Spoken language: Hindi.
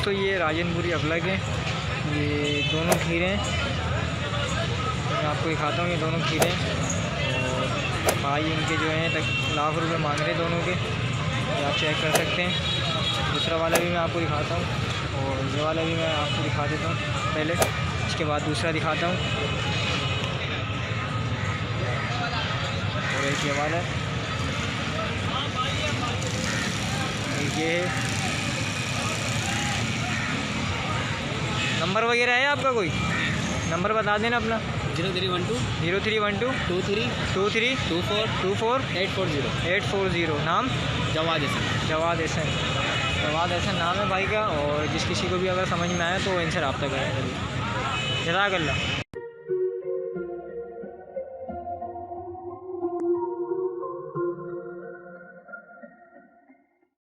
दोस्तों ये राजनपुरी अबलग है, ये दोनों खीरे हैं। मैं आपको दिखाता हूँ, ये दोनों खीरे हैं और भाई इनके जो हैं लाख रुपए मांग रहे हैं दोनों के, ये आप चेक कर सकते हैं। दूसरा वाला भी मैं आपको दिखाता हूँ और ये वाला भी मैं आपको दिखा देता हूँ पहले, इसके बाद दूसरा दिखाता हूँ। और एक ये वाला है, ये है। नंबर वगैरह है आपका कोई? नंबर बता देना अपना। 0312 23 24 840। नाम? जवाद हसन नाम है भाई का। और जिस किसी को भी अगर समझ में आए तो इनसे रब्ता करें। जज़ाकल्लाह।